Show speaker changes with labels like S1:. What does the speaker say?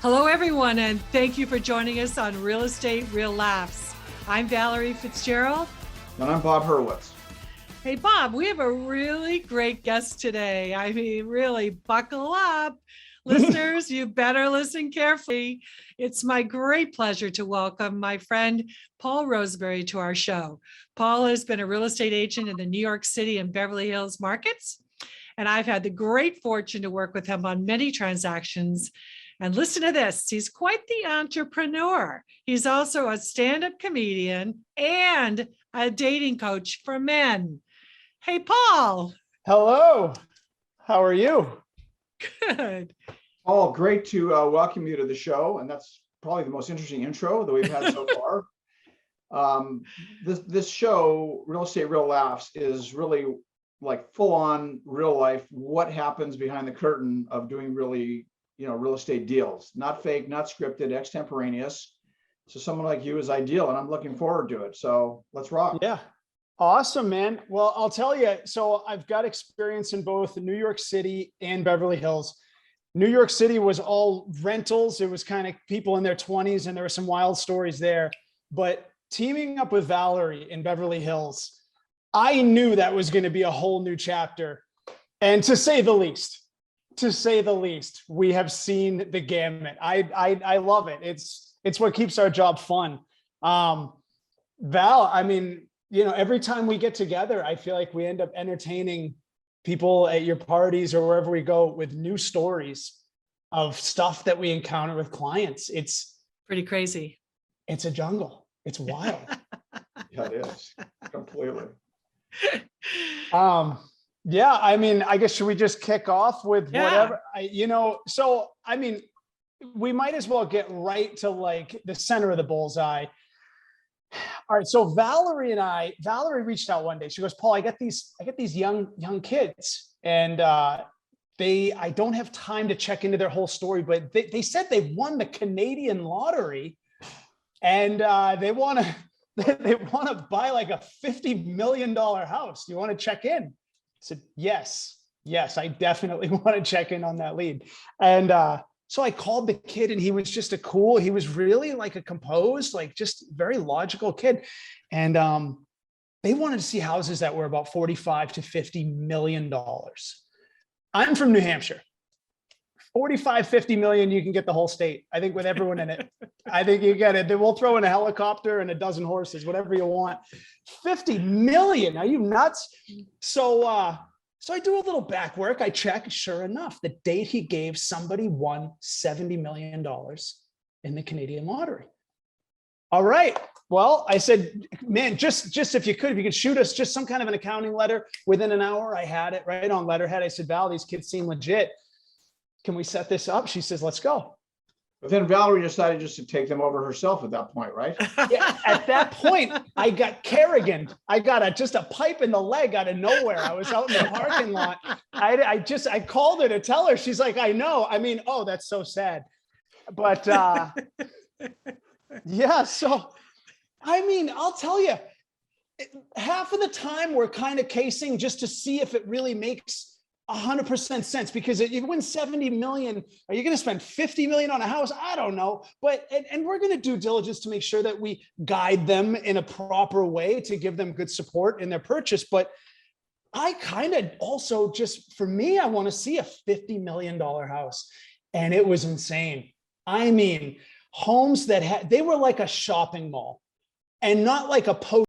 S1: Hello, everyone, and thank you for joining us on Real Estate Real Laughs. I'm Valerie Fitzgerald.
S2: And I'm Bob Hurwitz.
S1: Hey, Bob, we have a really great guest today. I mean, really, buckle up. Listeners, you better listen carefully. It's my great pleasure to welcome my friend Paul Roseberry to our show. Paul has been a real estate agent in the New York City and Beverly Hills markets, and I've had the great fortune to work with him on many transactions. And listen to this, he's quite the entrepreneur. He's also a stand-up comedian and a dating coach for men. Hey, Paul.
S3: Hello. How are you?
S1: Good.
S2: Paul, great to welcome you to the show. And that's probably the most interesting intro that we've had so far. This show, Real Estate Real Laughs, is really like full on real life. What happens behind the curtain of doing really, real estate deals, not fake, not scripted, extemporaneous. So someone like you is ideal, and I'm looking forward to it. So let's rock.
S3: Yeah. Awesome, man. Well, I'll tell you, so I've got experience in both New York City and Beverly Hills. New York City was all rentals. It was kind of people in their 20s, and there were some wild stories there. But teaming up with Valerie in Beverly Hills, I knew that was going to be a whole new chapter. And to say the least, we have seen the gamut. I love it. It's what keeps our job fun. Val, I mean, every time we get together, I feel like we end up entertaining people at your parties or wherever we go with new stories of stuff that we encounter with clients. It's
S1: pretty crazy.
S3: It's a jungle. It's wild.
S2: Yeah, it is completely.
S3: Yeah, I mean, I guess should we just kick off with whatever, so, I mean, we might as well get right to like the center of the bullseye. All right. So Valerie reached out one day. She goes, Paul, I get these young kids, and I don't have time to check into their whole story, but they said they won the Canadian lottery, and they want to buy like a $50 million house. Do you want to check in? I said, yes, I definitely want to check in on that lead. And so I called the kid, and he was just he was really like a composed, like just very logical kid. And they wanted to see houses that were about $45 to $50 million. I'm from New Hampshire. 45, 50 million, you can get the whole state. I think with everyone in it, I think you get it. Then we'll throw in a helicopter and a dozen horses, whatever you want. 50 million, are you nuts? So I do a little back work. I check, sure enough, the date he gave, somebody won $70 million in the Canadian lottery. All right. Well, I said, man, just if you could shoot us just some kind of an accounting letter within an hour. I had it right on letterhead. I said, Val, these kids seem legit. Can we set this up? She says, let's go.
S2: But then Valerie decided just to take them over herself at that point, right?
S3: Yeah, at that point, I got Kerrigan. I got just a pipe in the leg out of nowhere. I was out in the parking lot. I called her to tell her. She's like, I know. I mean, oh, that's so sad. But yeah, so I mean, I'll tell you, half of the time we're kind of casing just to see if it really makes 100% sense, because if you win 70 million, are you going to spend 50 million on a house? I don't know. But, and we're going to do diligence to make sure that we guide them in a proper way to give them good support in their purchase. But I kind of also for me, I want to see a $50 million house. And it was insane. I mean, homes that they were like a shopping mall, and not like a post